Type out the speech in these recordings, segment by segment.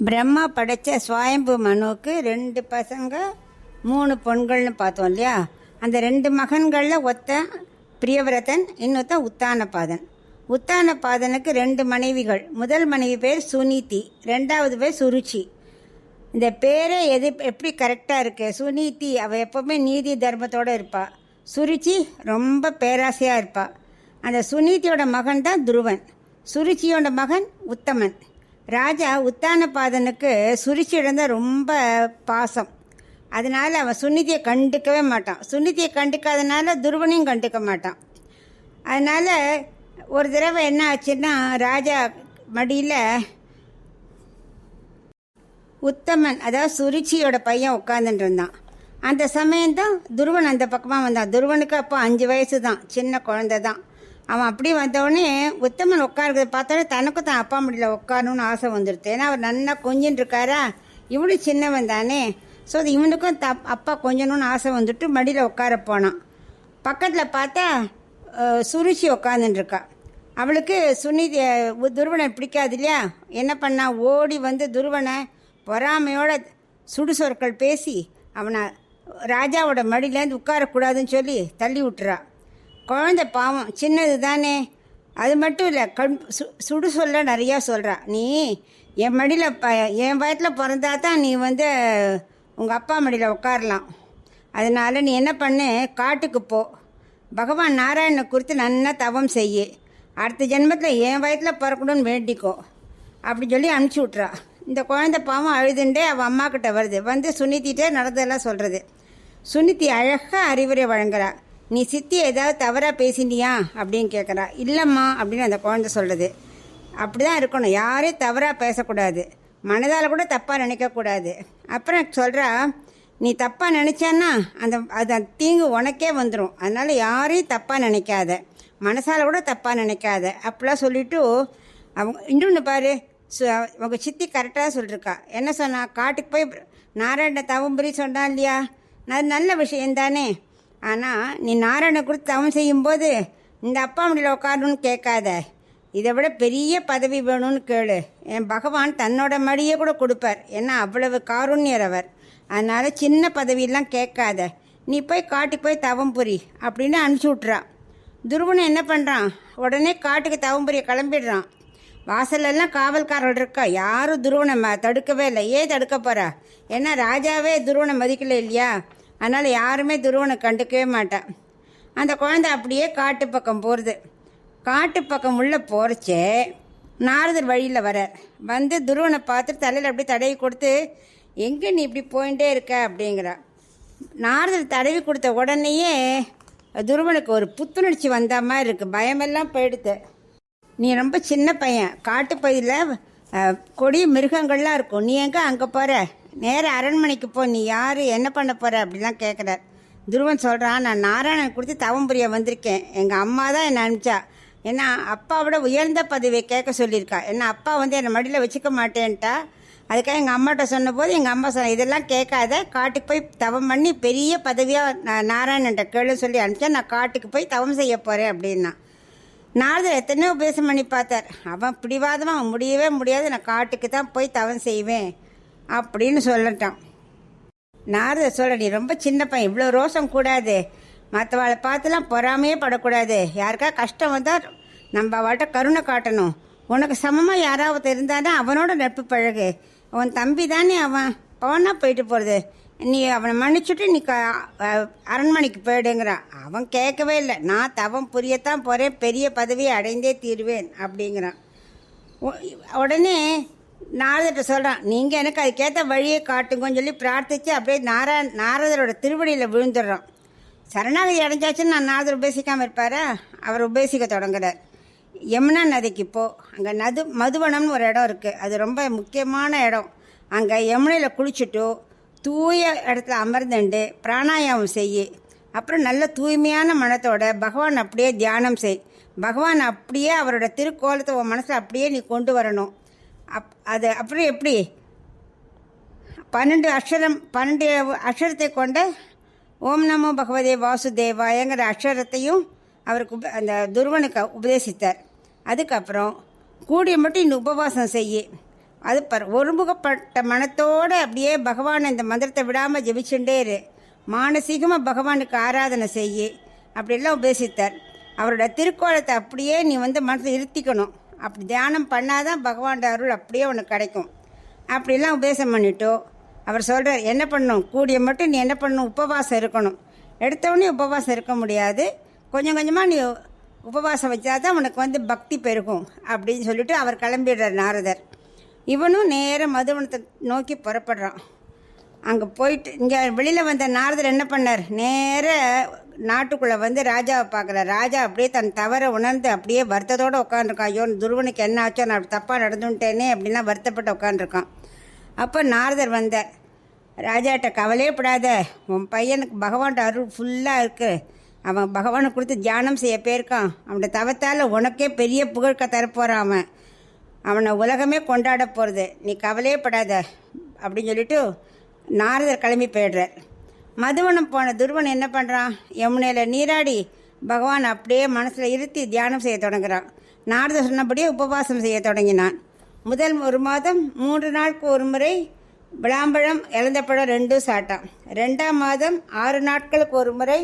பிரம்மா படைத்த சுவாயம்பு மனுவுக்கு 2 பசங்க 3 பொண்கள்னு பார்த்தோம் இல்லையா. அந்த 2 மகன்களில் ஒருத்தன் பிரியவிரதன், இன்னொருத்தன் உத்தானபாதன். உத்தானபாதனுக்கு 2 மனைவிகள். முதல் மனைவி பேர் சுனீதி, 2வது பேர் சுருச்சி. இந்த பேரே எப்படி கரெக்டாக இருக்குது. சுனீதி அவள் எப்போவுமே நீதி தர்மத்தோடு இருப்பாள். சுருச்சி ரொம்ப பேராசையாக இருப்பாள். அந்த சுனீதியோட மகன் தான் துருவன், சுருச்சியோட மகன் உத்தமன். ராஜா உத்தானபாதனுக்கு சுருச்சியிடம் தான் ரொம்ப பாசம். அதனால் அவன் சுனிதியை கண்டுக்கவே மாட்டான். சுனிதியை கண்டுக்காதனால துருவனையும் கண்டுக்க மாட்டான். அதனால் ஒரு தடவை என்ன ஆச்சுன்னா, ராஜா மடியில் உத்தமன் அதாவது சுருச்சியோட பையன் உட்காந்துட்டு இருந்தான். அந்த சமயம்தான் துருவன் அந்த பக்கமாக வந்தான். துருவனுக்கு அப்போ 5 வயசு தான், சின்ன குழந்தை தான். அவன் அப்படி வந்தவுடனே உத்தமன் உட்காருக்கிறத பார்த்தாலே தனக்கும் தான் அப்பா மடியில் உட்காரணும்னு ஆசை வந்துடுது. ஏன்னா அவர் நல்லா கொஞ்சின்னு இருக்காரா, இவனும் சின்னவன் தானே. ஸோ அது இவனுக்கும் அப்பா கொஞ்சணும்னு ஆசை வந்துட்டு மடியில் உட்கார போனான். பக்கத்தில் பார்த்தா சுருச்சி உட்காந்துட்டுருக்கா. அவளுக்கு சுனிதி துருவனை பிடிக்காது இல்லையா. என்ன பண்ணா, ஓடி வந்து துருவனை பொறாமையோட சுடுசொற்கள் பேசி அவனை ராஜாவோட மடியிலேருந்து உட்காரக்கூடாதுன்னு சொல்லி தள்ளி விட்டுறா. குழந்தை பாவம், சின்னது தானே. அது மட்டும் இல்லை, சுடு சொல்ல நிறையா சொல்கிறா. நீ என் மடியில் என் வயத்தில் பிறந்தா தான் நீ வந்து உங்கள் அப்பா மடியில் உட்காரலாம். அதனால் நீ என்ன பண்ணு, காட்டுக்கு போ, பகவான் நாராயணனை குறித்து நல்லா தவம் செய்யு, அடுத்த ஜென்மத்தில் என் வயத்தில் பிறக்கணும்னு வேண்டிக்கோ அப்படி சொல்லி அனுப்பிச்சி விட்றா. இந்த குழந்தை பாவம் அழுதுண்டே அவள் அம்மா கிட்ட வருது. வந்து சுனித்திட்டே நடந்ததெல்லாம் சொல்கிறது. சுனித்தி அழகாக அறிவுரை வழங்குறா. நீ சித்தி ஏதாவது தவறாக பேசினியா அப்படின்னு கேட்குறா. இல்லைம்மா அப்படின்னு அந்த குழந்தை சொல்கிறது. அப்படி தான் இருக்கணும், யாரையும் தவறாக பேசக்கூடாது, மனதால் கூட தப்பாக நினைக்கக்கூடாது. அப்புறம் சொல்கிறா, நீ தப்பாக நினச்சான்னா அது தீங்கு உனக்கே வந்துடும். அதனால் யாரையும் தப்பாக நினைக்காத, மனசால் கூட தப்பாக நினைக்காத அப்படிலாம் சொல்லிவிட்டு அவங்க இன்னொன்று பாரு, அவங்க சித்தி கரெக்டாக சொல்லியிருக்கா. என்ன சொன்னா, காட்டுக்கு போய் நாராயண தவம்புரி சொன்னான் இல்லையா, அது நல்ல விஷயம் தானே. ஆனால் நீ நாராயணை குறித்து தவம் செய்யும்போது இந்த அப்பா மடியில் உட்காரணும்னு கேட்காத, இதை விட பெரிய பதவி வேணும்னு கேளு. என் பகவான் தன்னோட மடியை கூட கொடுப்பார், ஏன்னா அவ்வளவு காருண்யர் அவர். அதனால் சின்ன பதவியெல்லாம் கேட்காத, நீ போய் காட்டுக்கு போய் தவம் புரி அப்படின்னு அனுப்பிச்சி விட்றா. துருவனை என்ன பண்ணுறான், உடனே காட்டுக்கு தவம் புரிய கிளம்பிடுறான். வாசலெல்லாம் காவல்காரர்கள் இருக்கா, யாரும் துருவனை தடுக்கவே இல்லை. ஏன் தடுக்க போகிறா, ஏன்னா ராஜாவே துருவனை மதிக்கலை இல்லையா. அதனால் யாருமே துருவனை கண்டுக்கவே மாட்டான். அந்த குழந்தை அப்படியே காட்டு பக்கம் போகிறது. காட்டு பக்கம் உள்ளே போகிறச்சே நாரதர் வழியில் வரார். வந்து துருவனை பார்த்துட்டு தலையில் அப்படியே தடவி கொடுத்து, எங்கே நீ இப்படி போயிட்டே இருக்க அப்படிங்கிறா. நாரதர் தடவி கொடுத்த உடனேயே துருவனுக்கு ஒரு புத்துணர்ச்சி வந்த மாதிரி இருக்குது, பயமெல்லாம் போயிடுது. நீ ரொம்ப சின்ன பையன், காட்டுப்பகுதியில் கொடிய மிருகங்கள்லாம் இருக்கும், நீ எங்கே அங்கே போகிற, நேர அரண்மனைக்கு போ, நீ யார், என்ன பண்ண போகிற அப்படிலாம் கேட்குறார். துருவன் சொல்கிறான், நான் நாராயணன் கொடுத்து தவம் புரிய வந்திருக்கேன், எங்கள் அம்மா தான் என்னை அனுப்பிச்சா, ஏன்னா அப்பாவோட உயர்ந்த பதவியை கேட்க சொல்லியிருக்கா. ஏன்னா அப்பா வந்து என்னை மடியில் வச்சுக்க மாட்டேன்ட்டா. அதுக்காக எங்கள் அம்மாட்ட சொன்னபோது எங்கள் அம்மா சொன்ன, இதெல்லாம் கேட்காத, காட்டுக்கு போய் தவம் பண்ணி பெரிய பதவியாக நாராயணன்ட்ட கேளு சொல்லி அனுப்பிச்சா, நான் காட்டுக்கு போய் தவம் செய்ய போகிறேன் அப்படின்னா. நாரதர் எத்தனையோ உபதேசம் பண்ணி பார்த்தார். அவன் பிடிவாதமாக முடியவே முடியாது, நான் காட்டுக்கு தான் போய் தவம் செய்வேன் அப்படின்னு சொல்லட்டான். நாரதர் சொல்ல, நீ ரொம்ப சின்ன பையன், இவ்வளோ ரோஷம் கூடாது, மற்றவாளை பார்த்துலாம் பொறாமையே படக்கூடாது, யாருக்கா கஷ்டம் வந்தால் நம்ம அவள்கிட்ட கருணை காட்டணும், உனக்கு சமமாக யாராவது இருந்தானே அவனோட நட்பு பழகு, அவன் தம்பி தானே அவன், பவனா போயிட்டு போகிறது, நீ அவனை மன்னிச்சுட்டு நீ அரண்மனைக்கு போயிடுங்கிறான். அவன் கேட்கவே இல்லை, நான் தவம் புரியத்தான் போகிறேன், பெரிய பதவியை அடைந்தே தீருவேன் அப்படிங்கிறான். உடனே நாரதர்கிட்ட சொல்கிறான், நீங்கள் எனக்கு அதுக்கேற்ற வழியை காட்டுங்கன்னு சொல்லி பிரார்த்தித்து அப்படியே நாரதரோட திருவடியில் விழுந்துடுறான். சரணாகதி அடைஞ்சாச்சுன்னு நான் நாரதர் உபேசிக்காமல் இருப்பாரா, அவர் உபேசிக்க தொடங்குறார். யமுனா நதிக்கு போ, அங்கே மதுவனம்னு ஒரு இடம் இருக்குது, அது ரொம்ப முக்கியமான இடம். அங்கே யமுனையில் குளிச்சுட்டு தூய இடத்துல அமர்ந்துண்டு பிராணாயாமம் செய். அப்புறம் நல்ல தூய்மையான மனத்தோட பகவான் அப்படியே தியானம் செய். பகவான் அப்படியே அவரோட திருக்கோலத்தை உன் மனசில் அப்படியே நீ கொண்டு வரணும். அது அப்புறம் எப்படி 12 அக்ஷரத்தை கொண்ட ஓம் நமோ பகவதே வாசுதேவாயங்கிற அக்ஷரத்தையும் அவருக்கு அந்த துருவனுக்கு உபதேசித்தார். அதுக்கப்புறம் கூடிய மட்டும் இந்த உபவாசம் செய், அது ஒருமுகப்பட்ட மனத்தோடு அப்படியே பகவான் இந்த மந்திரத்தை விடாமல் ஜெபிச்சுட்டே இரு, மானசீகமாக பகவானுக்கு ஆராதனை செய்யி அப்படிலாம் உபதேசித்தார். அவரோட திருக்கோலத்தை அப்படியே நீ மனசில் இருத்திக்கணும். அப்படி தியானம் பண்ணாதான் பகவான் அருள் அப்படியே உனக்கு கிடைக்கும். அப்படிலாம் உபதேசம் பண்ணிட்டோ அவர் சொல்கிறார், என்ன பண்ணணும், கூடிய மட்டும் நீ என்ன பண்ணணும், உபவாசம் இருக்கணும். எடுத்தவொடனே உபவாசம் இருக்க முடியாது, கொஞ்சம் கொஞ்சமாக நீ உபவாசம் வச்சா தான் உனக்கு பக்தி பெருகும் அப்படின்னு சொல்லிட்டு அவர் கிளம்பிடுறார் நாரதர். இவனும் நேராக மதுவனத்தை நோக்கி புறப்படுறான். அங்கே போயிட்டு இங்கே வெளியில் வந்த நாரதர் என்ன பண்ணார், நேர நாட்டுக்குள்ளே ராஜாவை பார்க்குறார். ராஜா அப்படியே தன் தவறை உணர்ந்து அப்படியே வருத்தத்தோடு உட்காந்துருக்கான். ஐயோ துருவனுக்கு என்ன ஆச்சோ, நான் அப்படி தப்பாக நடந்துட்டேனே அப்படின்னா வருத்தப்பட்டு உட்காந்துருக்கான். அப்போ நாரதர் வந்தார். ராஜாட்ட கவலையே படாத, உன் பையனுக்கு பகவான் அருள் ஃபுல்லாக இருக்குது, அவன் பகவானை கொடுத்து தியானம் செய்ய போயிருக்கான், அவனோட தவத்தால் உனக்கே பெரிய புகழ்க்க தரப்போகிறான், அவனை உலகமே கொண்டாட போகிறது, நீ கவலையே படாத அப்படின்னு சொல்லிட்டு நாரதர் கிளம்பி போயிடுறார். மதுவனம் போன துருவன் என்ன பண்ணுறான், யமுனையில் நீராடி பகவான் அப்படியே மனசில் இருத்தி தியானம் செய்ய தொடங்குறான். நாரதர் சொன்னபடியே உபவாசம் செய்ய தொடங்கினான். முதல் 1 மாதம் 3 நாளுக்கு ஒரு முறை விளாம்பழம் இழந்தப்பழம் 2 சாப்பிட்டான். 2ஆம் மாதம் 6 நாட்களுக்கு ஒரு முறை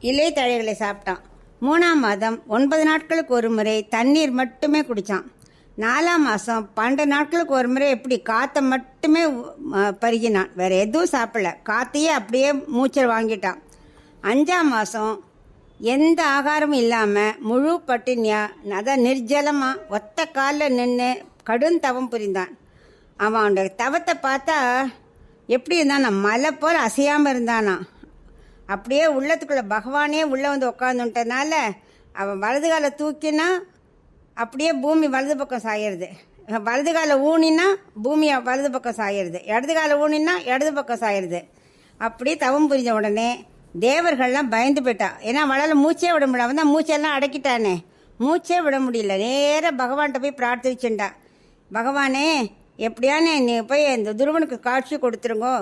இலை தழைகளை சாப்பிட்டான். 3ஆம் மாதம் 9 நாட்களுக்கு ஒரு முறை தண்ணீர் மட்டுமே குடித்தான். 4ஆம் மாதம் 12 நாட்களுக்கு ஒரு முறை எப்படி காற்றை மட்டுமே பருகினான், வேறு எதுவும் சாப்பிடல, காற்றையே அப்படியே மூச்சல் வாங்கிட்டான். 5ஆம் மாதம் எந்த ஆகாரமும் இல்லாமல் முழு பட்டினியா, அதான் நிர்ஜலமாக ஒத்த காலில் நின்று கடும் தவம் புரிந்தான். அவனோட தவத்தை பார்த்தா எப்படி இருந்தானா, மலை போல் அசையாமல் இருந்தானா. அப்படியே உள்ளத்துக்குள்ளே பகவானே உள்ளே உட்காந்துட்டனால அவன் வலது காலை தூக்கினா அப்படியே பூமி வலது பக்கம் சாயிடுது, வலது காலை ஊனினா பூமி வலது பக்கம் சாயிடுது, இடது காலை ஊனினா இடது பக்கம் சாயிடுது. அப்படியே தவம் புரிஞ்ச உடனே தேவர்கள்லாம் பயந்து போயிட்டா. ஏன்னா அவளால் மூச்சே விட முடியல, அவன் தான் மூச்செல்லாம் அடக்கிட்டானே, மூச்சே விட முடியல. நேராக பகவான்கிட்ட போய் பிரார்த்திச்சுண்டா, பகவானே எப்படியானே நீ போய் இந்த துருவனுக்கு காட்சி கொடுத்துருங்கோ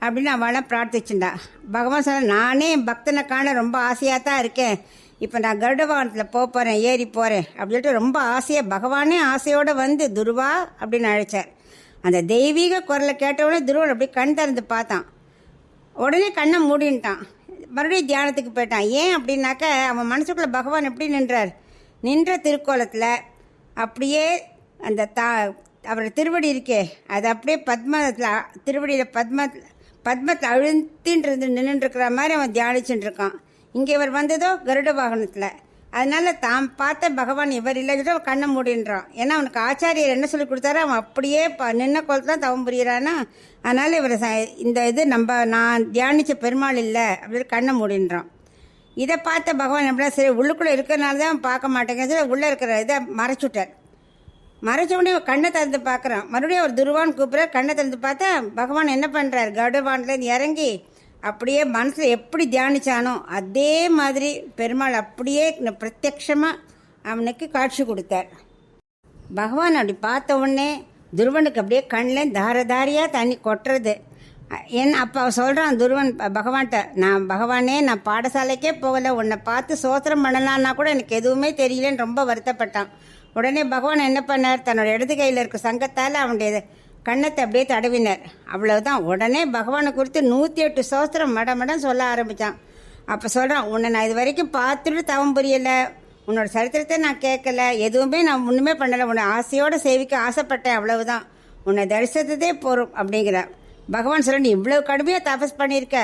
அப்படின்னு அவளாம் பிரார்த்திச்சுண்டா. பகவான் சொன்ன, நானே என் பக்தனை காண ரொம்ப ஆசையாக தான் இருக்கேன், இப்போ நான் கருட வாகனத்தில் போகிறேன், ஏறி போகிறேன் அப்படின்னு சொல்லிட்டு ரொம்ப ஆசையாக பகவானே ஆசையோடு துருவா அப்படின்னு அழைச்சார். அந்த தெய்வீக குரலை கேட்டவுடனே துருவன் அப்படி கண் திறந்து பார்த்தான். உடனே கண்ணை மூடின்ட்டான், மறுபடியும் தியானத்துக்கு போயிட்டான். ஏன் அப்படின்னாக்க அவன் மனசுக்குள்ளே பகவான் எப்படி நின்றார், நின்ற திருக்கோலத்தில் அப்படியே அந்த அவரோட திருவடி இருக்கே அது அப்படியே பத்மத்தில் திருவடியில் பத்மத்தில் அழுத்தின்றது நின்றுட்டுருக்கிற மாதிரி அவன் தியானிச்சுட்டு இருக்கான். இங்கே இவர் வந்ததோ கருட வாகனத்தில், அதனால தான் பார்த்த பகவான் இவர் இல்லைன்னு கண்ணை மூடின்றான். ஏன்னா அவனுக்கு ஆச்சாரியர் என்ன சொல்லி கொடுத்தாரோ அவன் அப்படியே நின்ன கோலத்தில் தான் தவம் புரியிறானா, அதனால் இவர் இந்த இது நான் தியானித்த பெருமாள் இல்லை அப்படின்னு கண்ணை மூடின்றான். இதை பார்த்த பகவான் எப்படின்னா சரி உள்ளுக்குள்ளே இருக்கிறனால தான் அவன் பார்க்க மாட்டேங்குது, உள்ளே இருக்கிற இதை மறைச்சுட்டார். மறைச்ச உடனே கண்ணை திறந்து பார்க்குறான். மறுபடியும் அவர் துருவான் கூப்பிட்ற, கண்ணை திறந்து பார்த்தா பகவான் என்ன பண்ணுறார், கருடவான்லேருந்து இறங்கி அப்படியே மனசில் எப்படி தியானிச்சானோ அதே மாதிரி பெருமாள் அப்படியே பிரத்யக்ஷமாக அவனுக்கு காட்சி கொடுத்தார். பகவான் அப்படி பார்த்த உடனே துருவனுக்கு அப்படியே கண்ணில் தாரதாரியாக தண்ணி கொட்டுறது. அப்போ சொல்கிறான் துருவன் பகவான்கிட்ட, நான் பகவானே நான் பாடசாலைக்கே போகலை, உன்னை பார்த்து சோத்திரம் பண்ணலான்னா கூட எனக்கு எதுவுமே தெரியலன்னு ரொம்ப வருத்தப்பட்டான். உடனே பகவான் என்ன பண்ணார், தன்னோட இடது கையில் இருக்க சங்கத்தால் அவனுடைய கண்ணத்தை அப்படியே தடவினார். அவ்வளவுதான். உடனே பகவானை குறித்து 108 சோஸ்திரம் மடமடம் சொல்ல ஆரம்பித்தான். அப்போ சொல்கிறான், உன்னை நான் இது வரைக்கும் பார்த்துட்டு தவம் புரியலை, உன்னோட சரித்திரத்தை நான் கேட்கல, எதுவுமே நான் ஒன்றுமே பண்ணலை, உன்னை ஆசையோடு சேவிக்க ஆசைப்பட்டேன், அவ்வளவுதான், உன்னை தரிசனத்தே போகிறோம் அப்படிங்கிறார். பகவான் சொல்ல, நீ இவ்வளோ கடுமையாக தபஸ் பண்ணியிருக்க,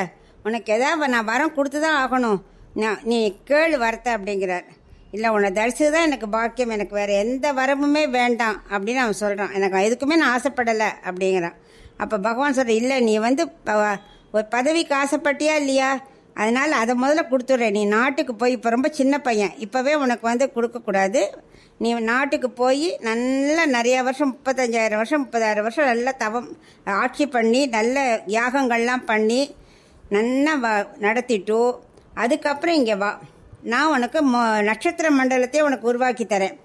உனக்கு எதாவது நான் வரம் கொடுத்து தான் ஆகணும், நீ கேளு வரத்த அப்படிங்கிறார். இல்லை உன்னை தரிசனம் தான் எனக்கு பாக்கியம், எனக்கு வேறு எந்த வரமுமே வேண்டாம் அப்படின்னு அவன் சொல்கிறான். எனக்கு எதுக்குமே நான் ஆசைப்படலை அப்படிங்கிறான். அப்போ பகவான் சொல்கிற, இல்லை நீ ஒரு பதவிக்கு ஆசைப்பட்டியா இல்லையா, அதனால் அதை முதல்ல கொடுத்துட்றேன், நீ நாட்டுக்கு போய், இப்போ ரொம்ப சின்ன பையன், இப்போவே உனக்கு கொடுக்கக்கூடாது, நீ நாட்டுக்கு போய் நல்லா நிறையா வருஷம் 35,000 வருஷம் 30,000 வருஷம் நல்லா தவம் ஆட்சி பண்ணி நல்ல யாகங்கள்லாம் பண்ணி நல்லா நடத்திட்டு அதுக்கப்புறம் இங்கே வா, நான் உனக்கு நட்சத்திர மண்டலத்தையே உனக்கு உருவாக்கி தரேன்.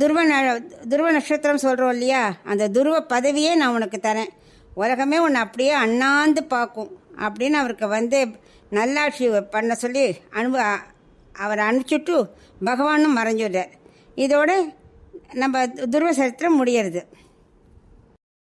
துருவ நட்சத்திரம் சொல்கிறோம் இல்லையா, அந்த துருவ பதவியே நான் உனக்கு தரேன், உலகமே உன்னை அப்படியே அண்ணாந்து பார்க்கும் அப்படின்னு அவருக்கு நல்லாட்சி பண்ண சொல்லி அவரை அனுப்பிச்சுட்டு பகவானும் மறைஞ்சுடுறார். இதோட நம்ம துருவ சரித்திரம் முடியறது.